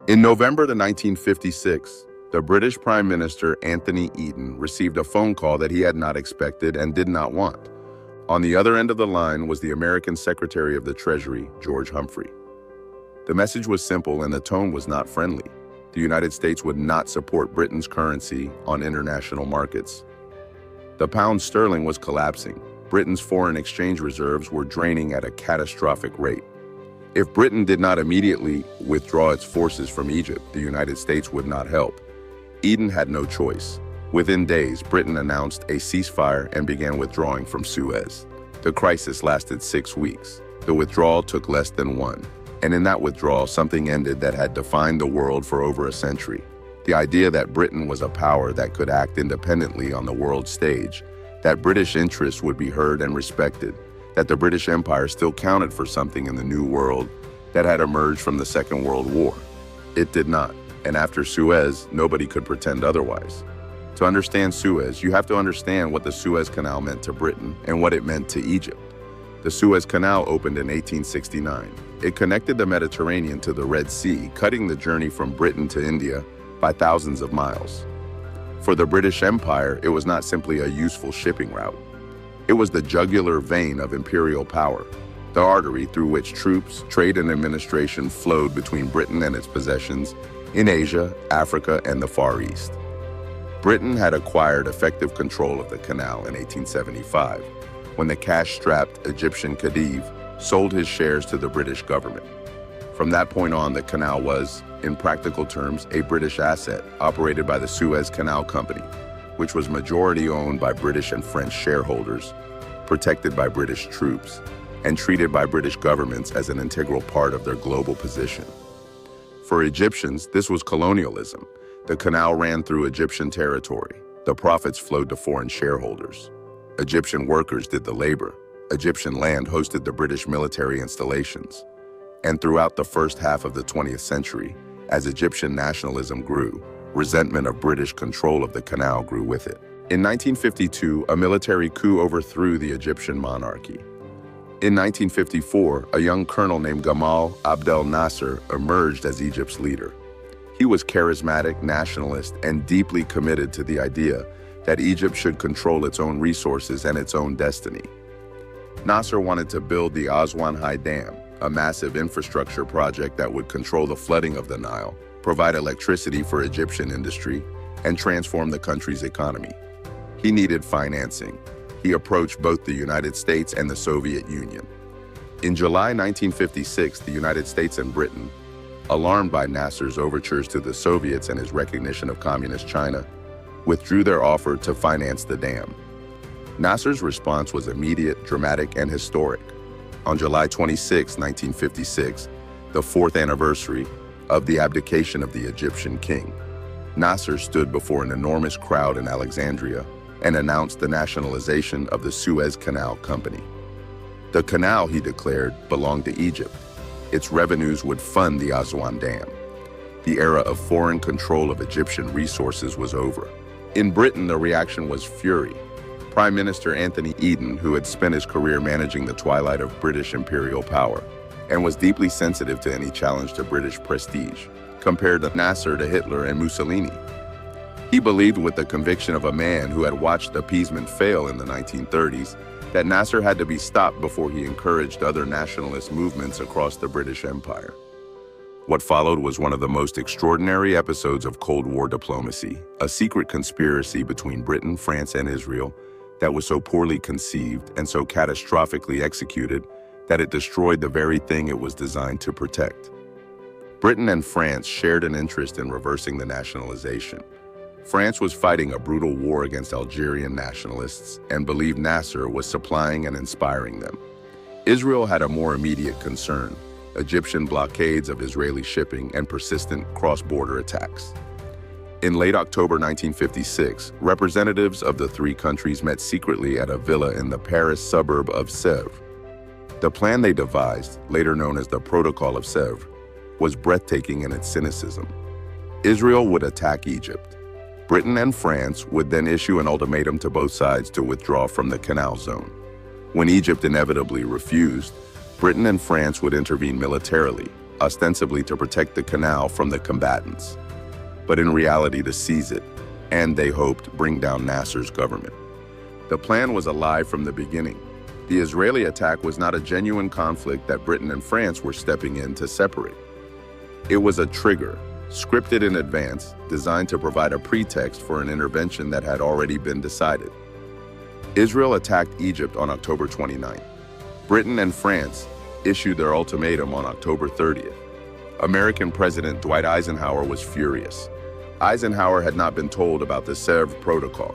In November of 1956, the British Prime Minister Anthony Eden received a phone call that he had not expected and did not want. On the other end of the line was the American Secretary of the Treasury, George Humphrey. The message was simple and the tone was not friendly. The United States would not support Britain's currency on international markets. The pound sterling was collapsing. Britain's foreign exchange reserves were draining at a catastrophic rate. If Britain did not immediately withdraw its forces from Egypt, the United States would not help. Eden had no choice. Within days, Britain announced a ceasefire and began withdrawing from Suez. The crisis lasted 6 weeks. The withdrawal took less than one. And in that withdrawal, something ended that had defined the world for over a century. The idea that Britain was a power that could act independently on the world stage, that British interests would be heard and respected, that the British Empire still counted for something in the new world that had emerged from the Second World War. It did not, and after Suez, nobody could pretend otherwise. To understand Suez, you have to understand what the Suez Canal meant to Britain and what it meant to Egypt. The Suez Canal opened in 1869. It connected the Mediterranean to the Red Sea, cutting the journey from Britain to India by thousands of miles. For the British Empire, it was not simply a useful shipping route. It was the jugular vein of imperial power, the artery through which troops, trade, and administration flowed between Britain and its possessions in Asia, Africa, and the Far East. Britain had acquired effective control of the canal in 1875, when the cash-strapped Egyptian Khedive sold his shares to the British government. From that point on, the canal was, in practical terms, a British asset operated by the Suez Canal Company, which was majority owned by British and French shareholders, protected by British troops, and treated by British governments as an integral part of their global position. For Egyptians, this was colonialism. The canal ran through Egyptian territory. The profits flowed to foreign shareholders. Egyptian workers did the labor. Egyptian land hosted the British military installations. And throughout the first half of the 20th century, as Egyptian nationalism grew, resentment of British control of the canal grew with it. In 1952, a military coup overthrew the Egyptian monarchy. In 1954, a young colonel named Gamal Abdel Nasser emerged as Egypt's leader. He was charismatic, nationalist, and deeply committed to the idea that Egypt should control its own resources and its own destiny. Nasser wanted to build the Aswan High Dam, a massive infrastructure project that would control the flooding of the Nile, provide electricity for Egyptian industry, and transform the country's economy. He needed financing. He approached both the United States and the Soviet Union. In July 1956, the United States and Britain, alarmed by Nasser's overtures to the Soviets and his recognition of Communist China, withdrew their offer to finance the dam. Nasser's response was immediate, dramatic, and historic. On July 26, 1956, the 4th anniversary of the abdication of the Egyptian king, Nasser stood before an enormous crowd in Alexandria and announced the nationalization of the Suez Canal Company. The canal, he declared, belonged to Egypt. Its revenues would fund the Aswan Dam. The era of foreign control of Egyptian resources was over. In Britain, the reaction was fury. Prime Minister Anthony Eden, who had spent his career managing the twilight of British imperial power and was deeply sensitive to any challenge to British prestige, compared Nasser to Hitler and Mussolini. He believed with the conviction of a man who had watched appeasement fail in the 1930s that Nasser had to be stopped before he encouraged other nationalist movements across the British Empire. What followed was one of the most extraordinary episodes of Cold War diplomacy, a secret conspiracy between Britain, France, and Israel that was so poorly conceived and so catastrophically executed that it destroyed the very thing it was designed to protect. Britain and France shared an interest in reversing the nationalization. France was fighting a brutal war against Algerian nationalists and believed Nasser was supplying and inspiring them. Israel had a more immediate concern: Egyptian blockades of Israeli shipping and persistent cross-border attacks. In late October 1956, representatives of the three countries met secretly at a villa in the Paris suburb of Sèvres. The plan they devised, later known as the Protocol of Sèvres, was breathtaking in its cynicism. Israel would attack Egypt. Britain and France would then issue an ultimatum to both sides to withdraw from the Canal Zone. When Egypt inevitably refused, Britain and France would intervene militarily, ostensibly to protect the canal from the combatants, but in reality to seize it, and they hoped bring down Nasser's government. The plan was a lie from the beginning. The Israeli attack was not a genuine conflict that Britain and France were stepping in to separate. It was a trigger, scripted in advance, designed to provide a pretext for an intervention that had already been decided. Israel attacked Egypt on October 29. Britain and France issued their ultimatum on October 30th. American President Dwight Eisenhower was furious. Eisenhower had not been told about the Sèvres Protocol.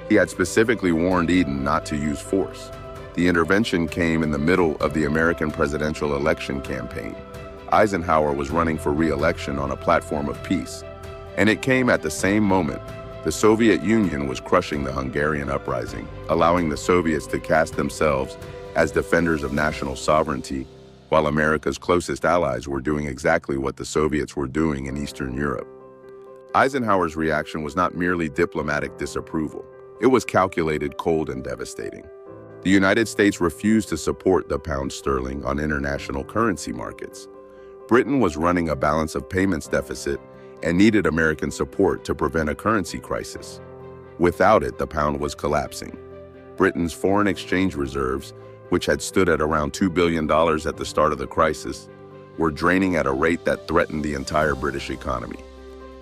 He had specifically warned Eden not to use force. The intervention came in the middle of the American presidential election campaign. Eisenhower was running for re-election on a platform of peace, and it came at the same moment the Soviet Union was crushing the Hungarian uprising, allowing the Soviets to cast themselves as defenders of national sovereignty, while America's closest allies were doing exactly what the Soviets were doing in Eastern Europe. Eisenhower's reaction was not merely diplomatic disapproval. It was calculated, cold, and devastating. The United States refused to support the pound sterling on international currency markets. Britain was running a balance of payments deficit and needed American support to prevent a currency crisis. Without it, the pound was collapsing. Britain's foreign exchange reserves, which had stood at around $2 billion at the start of the crisis, were draining at a rate that threatened the entire British economy.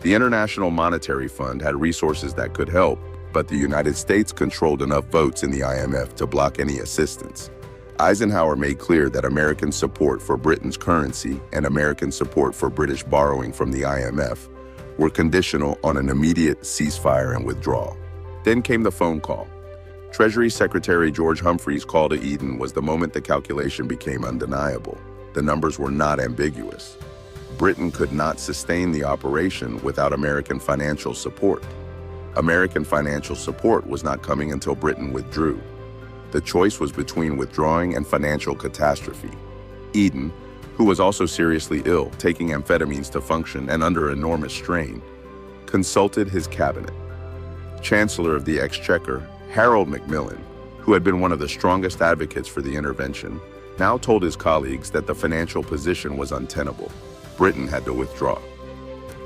The International Monetary Fund had resources that could help, but the United States controlled enough votes in the IMF to block any assistance. Eisenhower made clear that American support for Britain's currency and American support for British borrowing from the IMF were conditional on an immediate ceasefire and withdrawal. Then came the phone call. Treasury Secretary George Humphrey's call to Eden was the moment the calculation became undeniable. The numbers were not ambiguous. Britain could not sustain the operation without American financial support. American financial support was not coming until Britain withdrew. The choice was between withdrawing and financial catastrophe. Eden, who was also seriously ill, taking amphetamines to function and under enormous strain, consulted his cabinet. Chancellor of the Exchequer, Harold Macmillan, who had been one of the strongest advocates for the intervention, now told his colleagues that the financial position was untenable. Britain had to withdraw.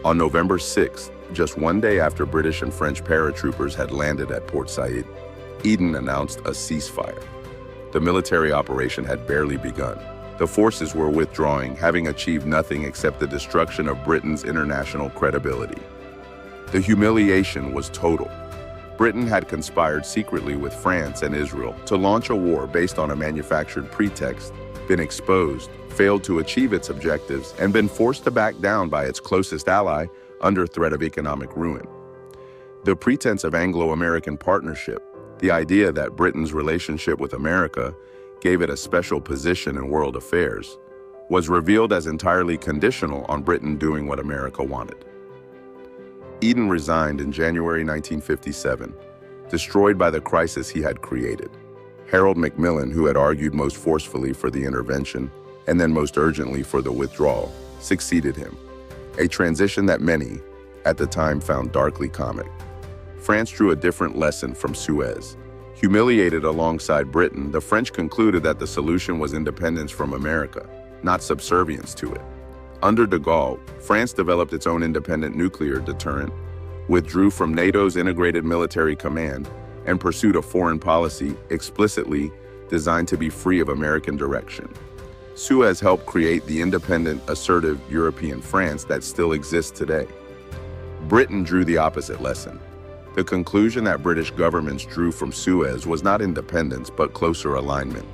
On November 6th, just one day after British and French paratroopers had landed at Port Said, Eden announced a ceasefire. The military operation had barely begun. The forces were withdrawing, having achieved nothing except the destruction of Britain's international credibility. The humiliation was total. Britain had conspired secretly with France and Israel to launch a war based on a manufactured pretext, been exposed, failed to achieve its objectives, and been forced to back down by its closest ally under threat of economic ruin. The pretense of Anglo-American partnership, the idea that Britain's relationship with America gave it a special position in world affairs, was revealed as entirely conditional on Britain doing what America wanted. Eden resigned in January 1957, destroyed by the crisis he had created. Harold Macmillan, who had argued most forcefully for the intervention and then most urgently for the withdrawal, succeeded him, a transition that many, at the time, found darkly comic. France drew a different lesson from Suez. Humiliated alongside Britain, the French concluded that the solution was independence from America, not subservience to it. Under de Gaulle, France developed its own independent nuclear deterrent, withdrew from NATO's integrated military command, and pursued a foreign policy explicitly designed to be free of American direction. Suez helped create the independent, assertive European France that still exists today. Britain drew the opposite lesson. The conclusion that British governments drew from Suez was not independence but closer alignment,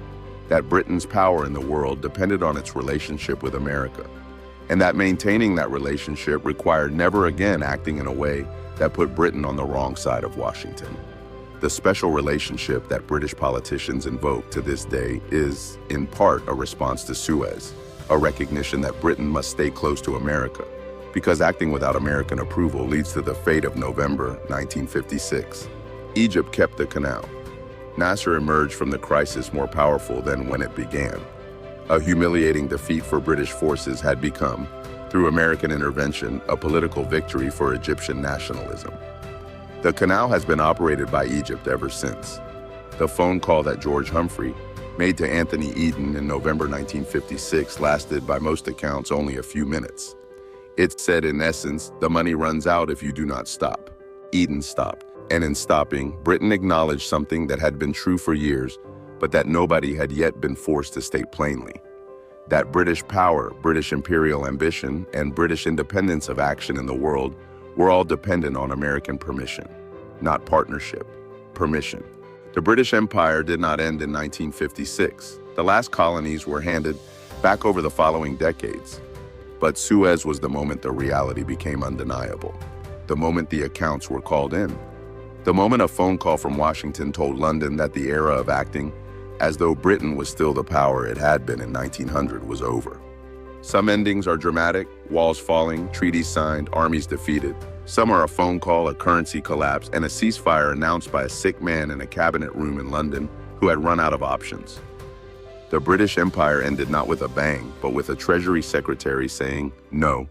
that Britain's power in the world depended on its relationship with America, and that maintaining that relationship required never again acting in a way that put Britain on the wrong side of Washington. The special relationship that British politicians invoke to this day is, in part, a response to Suez, a recognition that Britain must stay close to America, because acting without American approval leads to the fate of November 1956. Egypt kept the canal. Nasser emerged from the crisis more powerful than when it began. A humiliating defeat for British forces had become, through American intervention, a political victory for Egyptian nationalism. The canal has been operated by Egypt ever since. The phone call that George Humphrey, made to Anthony Eden in November 1956, lasted by most accounts only a few minutes. It said, in essence, the money runs out if you do not stop. Eden stopped. And in stopping, Britain acknowledged something that had been true for years, but that nobody had yet been forced to state plainly. That British power, British imperial ambition, and British independence of action in the world were all dependent on American permission. Not partnership, permission. The British Empire did not end in 1956. The last colonies were handed back over the following decades. But Suez was the moment the reality became undeniable. The moment the accounts were called in. The moment a phone call from Washington told London that the era of acting as though Britain was still the power it had been in 1900 was over. Some endings are dramatic, walls falling, treaties signed, armies defeated. Some are a phone call, a currency collapse, and a ceasefire announced by a sick man in a cabinet room in London who had run out of options. The British Empire ended not with a bang, but with a Treasury Secretary saying, "No,